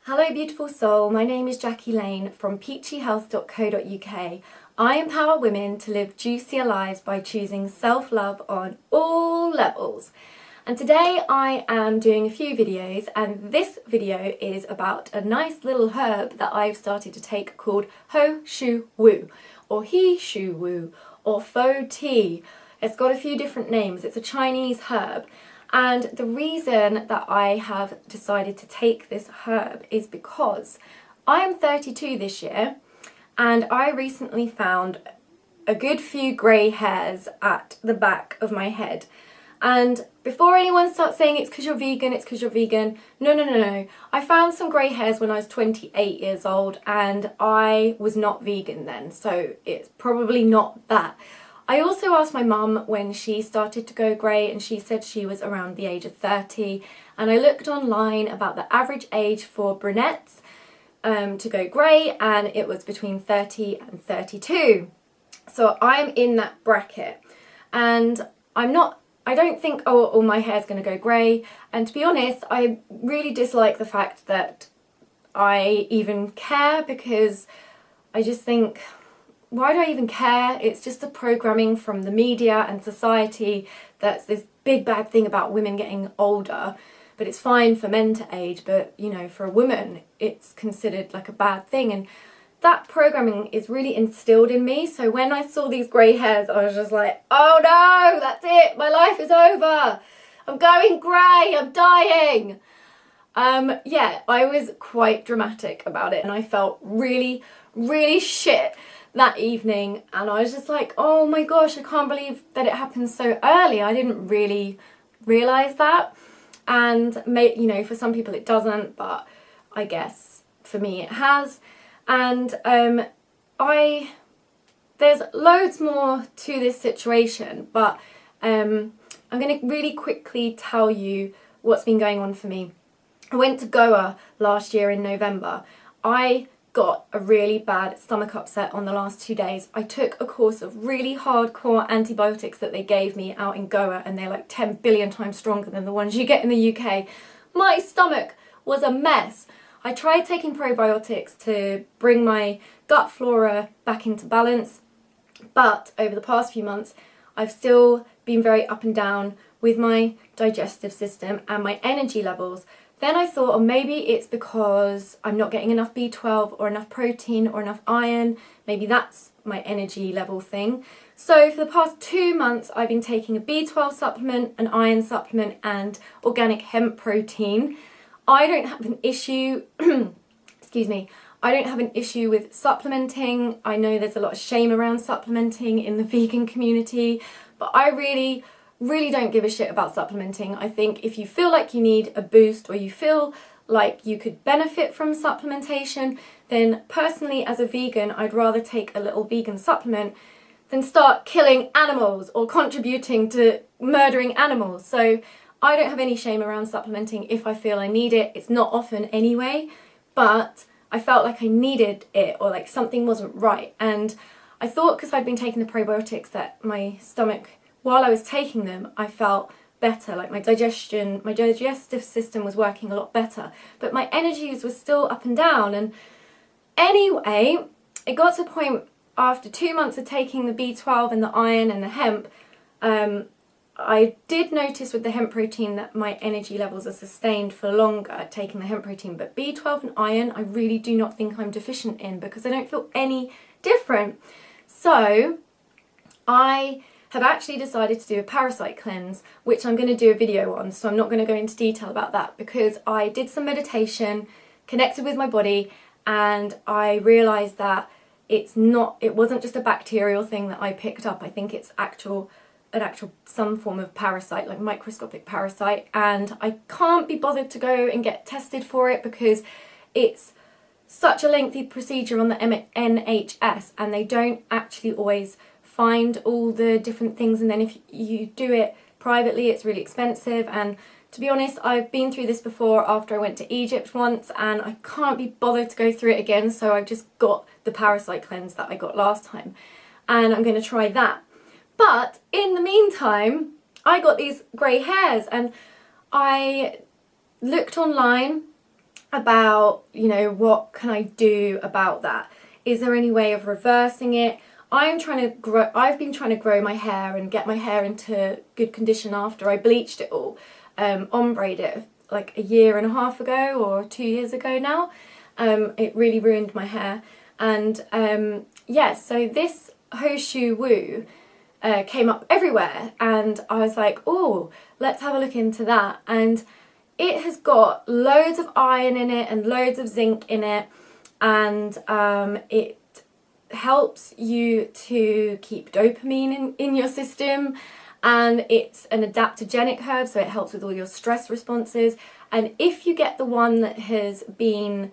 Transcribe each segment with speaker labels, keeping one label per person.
Speaker 1: Hello beautiful soul, my name is Jackie Lane from peachyhealth.co.uk. I empower women to live juicier lives by choosing self-love on all levels. And today I am doing a few videos, and this video is about a nice little herb that I've started to take called Shou Wu, or Shou Wu, or faux tea. It's got a few different names. It's a Chinese herb. And the reason that I have decided to take this herb is because I am 32 this year and I recently found a good few grey hairs at the back of my head. And before anyone starts saying it's because you're vegan, no. I found some grey hairs when I was 28 years old and I was not vegan then, so it's probably not that. I also asked my mum when she started to go grey and she said she was around the age of 30, and I looked online about the average age for brunettes to go grey, and it was between 30 and 32. So I'm in that bracket, and I don't think all my hair's going to go grey, and to be honest I really dislike the fact that I even care, because I just think, why do I even care? It's just the programming from the media and society that's this big bad thing about women getting older, but it's fine for men to age, but you know, for a woman it's considered like a bad thing, and that programming is really instilled in me. So when I saw these grey hairs I was just like, oh no, that's it, my life is over, I'm going grey, I'm dying. Yeah, I was quite dramatic about it and I felt really shit that evening, and I was just like, oh my gosh, I can't believe that it happened so early. I didn't really realise that, and you know, for some people it doesn't, but I guess for me it has. And there's loads more to this situation, but I'm going to really quickly tell you what's been going on for me. I went to Goa last year in November. I got a really bad stomach upset on the last 2 days. I took a course of really hardcore antibiotics that they gave me out in Goa, and they're like 10 billion times stronger than the ones you get in the UK. My stomach was a mess. I tried taking probiotics to bring my gut flora back into balance, but over the past few months I've still been very up and down with my digestive system and my energy levels. Then I thought, oh, maybe it's because I'm not getting enough B12 or enough protein or enough iron. Maybe that's my energy level thing. So for the past 2 months I've been taking a B12 supplement, an iron supplement and organic hemp protein. I don't have an issue, excuse me, I don't have an issue with supplementing. I know there's a lot of shame around supplementing in the vegan community, but I really don't give a shit about supplementing. I think if you feel like you need a boost or you feel like you could benefit from supplementation, then personally as a vegan I'd rather take a little vegan supplement than start killing animals or contributing to murdering animals. So I don't have any shame around supplementing if I feel I need it. It's not often anyway, but I felt like I needed it, or like something wasn't right, and I thought because I'd been taking the probiotics that my stomach, while I was taking them, I felt better, like my digestive system was working a lot better, but my energies were still up and down. And anyway, it got to a point after 2 months of taking the B12 and the iron and the hemp, I did notice with the hemp protein that my energy levels are sustained for longer taking the hemp protein, but B12 and iron I really do not think I'm deficient in, because I don't feel any different. So I have actually decided to do a parasite cleanse, which I'm going to do a video on, so I'm not going to go into detail about that, because I did some meditation, connected with my body, and I realised that it wasn't just a bacterial thing that I picked up. I think it's some form of parasite, like microscopic parasite, and I can't be bothered to go and get tested for it because it's such a lengthy procedure on the NHS, and they don't actually always find all the different things, and then if you do it privately it's really expensive. And to be honest, I've been through this before after I went to Egypt once, and I can't be bothered to go through it again, so I've just got the parasite cleanse that I got last time, and I'm going to try that. But in the meantime I got these grey hairs, and I looked online about, you know, what can I do about that? Is there any way of reversing it? I've been trying to grow my hair and get my hair into good condition after I bleached it all, ombre'd it like a year and a half ago or 2 years ago now. It really ruined my hair. And yeah, so this Shou Wu came up everywhere, and I was like, oh, let's have a look into that. And it has got loads of iron in it and loads of zinc in it, and it helps you to keep dopamine in your system, and it's an adaptogenic herb, so it helps with all your stress responses. And if you get the one that has been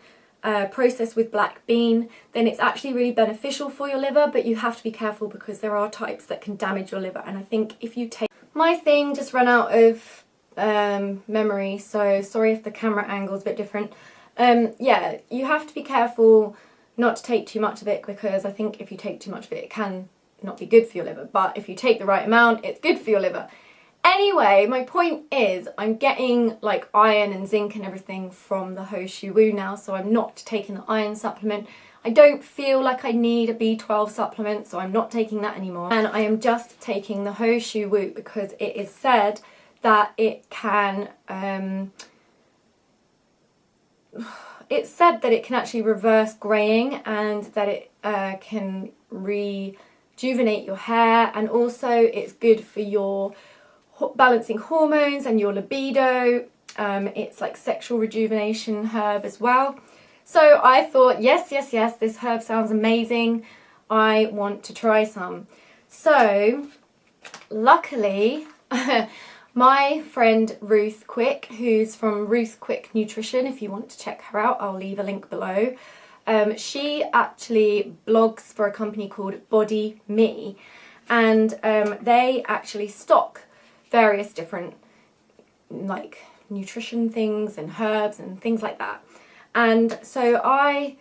Speaker 1: processed with black bean, then it's actually really beneficial for your liver, but you have to be careful because there are types that can damage your liver. And I think if you take... My thing just ran out of memory, so sorry if the camera angle is a bit different. Yeah, you have to be careful not to take too much of it, because I think if you take too much of it, it can not be good for your liver, but if you take the right amount, it's good for your liver. Anyway, my point is I'm getting like iron and zinc and everything from the Shou Wu now, so I'm not taking the iron supplement. I don't feel like I need a B12 supplement, so I'm not taking that anymore. And I am just taking the Shou Wu because it is said that it can, it's said that it can actually reverse greying, and that it can rejuvenate your hair, and also it's good for your balancing hormones and your libido. It's like sexual rejuvenation herb as well. So I thought, yes, this herb sounds amazing. I want to try some. So luckily, my friend Ruth Quick, who's from Ruth Quick Nutrition, if you want to check her out, I'll leave a link below. She actually blogs for a company called Body Me, and they actually stock various different like nutrition things and herbs and things like that. And so I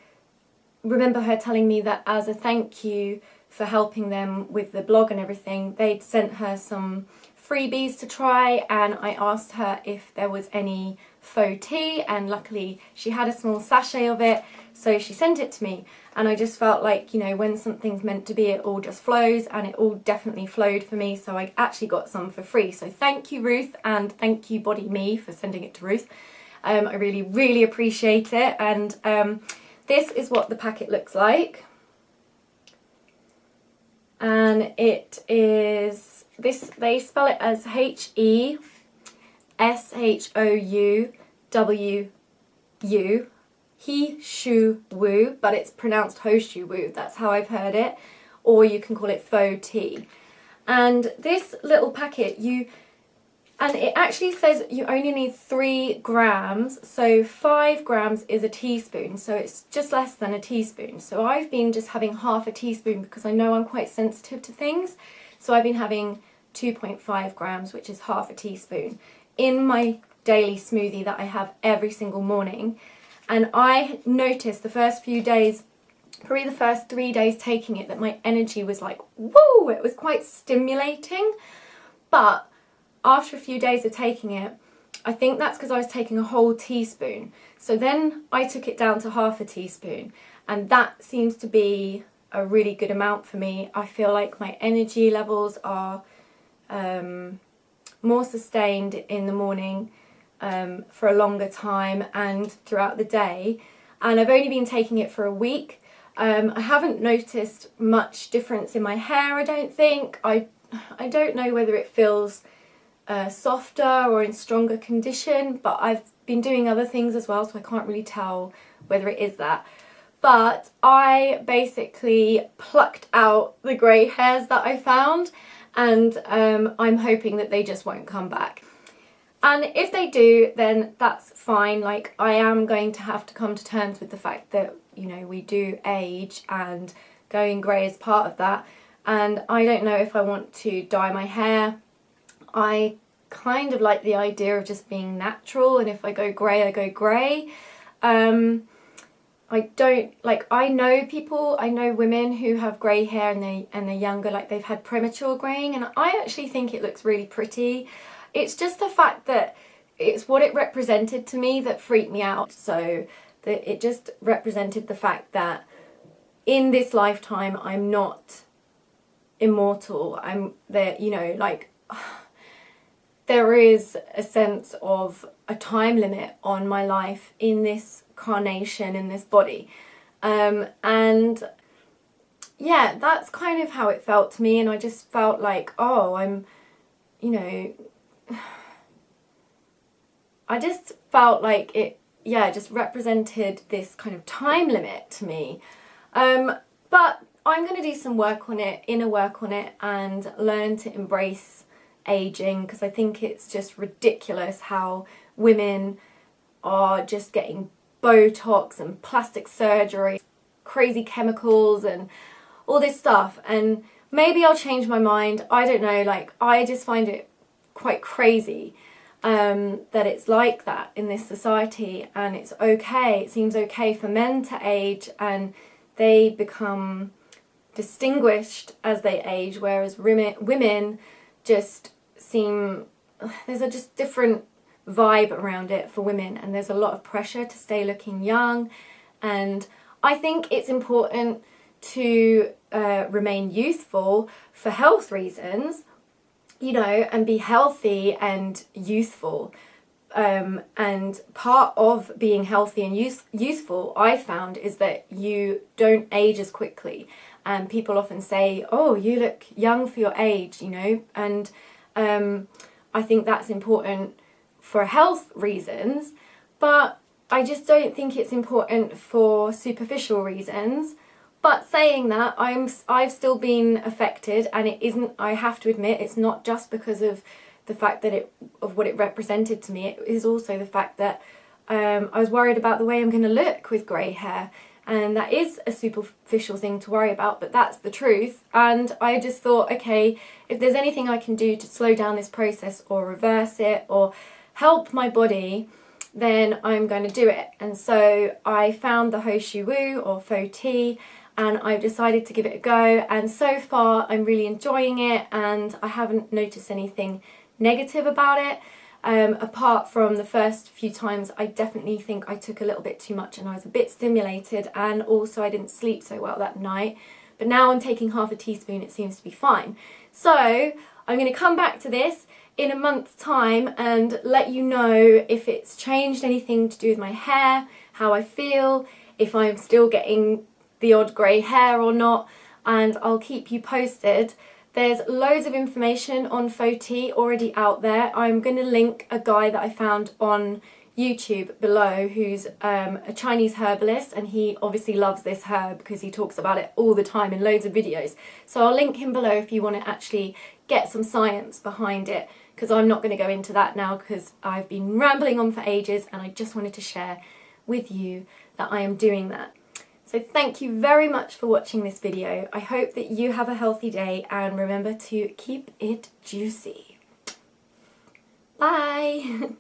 Speaker 1: remember her telling me that as a thank you for helping them with the blog and everything, they'd sent her some freebies to try, and I asked her if there was any faux tea, and luckily she had a small sachet of it, so she sent it to me. And I just felt like, you know, when something's meant to be, it all just flows, and it all definitely flowed for me, so I actually got some for free. So thank you, Ruth, and thank you Body Me for sending it to Ruth. I really appreciate it. And this is what the packet looks like, and it is this, they spell it as HESHOUWU, Shou Wu, but it's pronounced Shou Wu, that's how I've heard it, or you can call it faux tea. And this little packet, and it actually says you only need 3 grams, so 5 grams is a teaspoon, so it's just less than a teaspoon. So I've been just having half a teaspoon because I know I'm quite sensitive to things, so I've been having 2.5 grams, which is half a teaspoon, in my daily smoothie that I have every single morning. And I noticed the first few days, probably the first 3 days taking it, that my energy was like, woo, it was quite stimulating. But after a few days of taking it, I think that's because I was taking a whole teaspoon. So then I took it down to half a teaspoon, and that seems to be a really good amount for me. I feel like my energy levels are more sustained in the morning, for a longer time and throughout the day. And I've only been taking it for a week. I haven't noticed much difference in my hair, I don't think. I don't know whether it feels softer or in stronger condition, but I've been doing other things as well, so I can't really tell whether it is that. But I basically plucked out the grey hairs that I found, and I'm hoping that they just won't come back. And if they do, then that's fine. Like, I am going to have to come to terms with the fact that, you know, we do age, and going grey is part of that. And I don't know if I want to dye my hair. I kind of like the idea of just being natural, and if I go grey, I go grey. I don't, like, I know people, I know women who have grey hair and they're younger, like they've had premature greying, and I actually think it looks really pretty. It's just the fact that it's what it represented to me that freaked me out. So that it just represented the fact that in this lifetime I'm not immortal. I'm there, you know, like there is a sense of a time limit on my life in this carnation, in this body. And yeah, that's kind of how it felt to me, and I just felt like, oh, I'm, you know, I just felt like it, yeah, just represented this kind of time limit to me. But I'm going to do some work on it, inner work on it, and learn to embrace aging, because I think it's just ridiculous how women are just getting Botox and plastic surgery, crazy chemicals and all this stuff. And maybe I'll change my mind, I don't know, like I just find it quite crazy that it's like that in this society, and it's okay, it seems okay for men to age and they become distinguished as they age, whereas women just seem, there's a just different vibe around it for women, and there's a lot of pressure to stay looking young. And I think it's important to remain youthful for health reasons, you know, and be healthy and youthful. And part of being healthy and youthful, I found, is that you don't age as quickly. And people often say, oh, you look young for your age, you know, and I think that's important for health reasons, but I just don't think it's important for superficial reasons. But saying that, I've still been affected, and it isn't, I have to admit, it's not just because of the fact that of what it represented to me. It is also the fact that I was worried about the way I'm going to look with grey hair, and that is a superficial thing to worry about, but that's the truth. And I just thought, okay, if there's anything I can do to slow down this process or reverse it or help my body, then I'm going to do it. And so I found the Shou Wu or faux tea, and I've decided to give it a go, and so far I'm really enjoying it, and I haven't noticed anything negative about it. Apart from the first few times, I definitely think I took a little bit too much and I was a bit stimulated, and also I didn't sleep so well that night. But now I'm taking half a teaspoon, it seems to be fine. So I'm going to come back to this in a month's time and let you know if it's changed anything to do with my hair, how I feel, if I'm still getting the odd grey hair or not, and I'll keep you posted. There's loads of information on faux tea already out there. I'm going to link a guy that I found on YouTube below who's a Chinese herbalist, and he obviously loves this herb because he talks about it all the time in loads of videos. So I'll link him below if you want to actually get some science behind it, because I'm not going to go into that now because I've been rambling on for ages, and I just wanted to share with you that I am doing that. So thank you very much for watching this video. I hope that you have a healthy day, and remember to keep it juicy. Bye!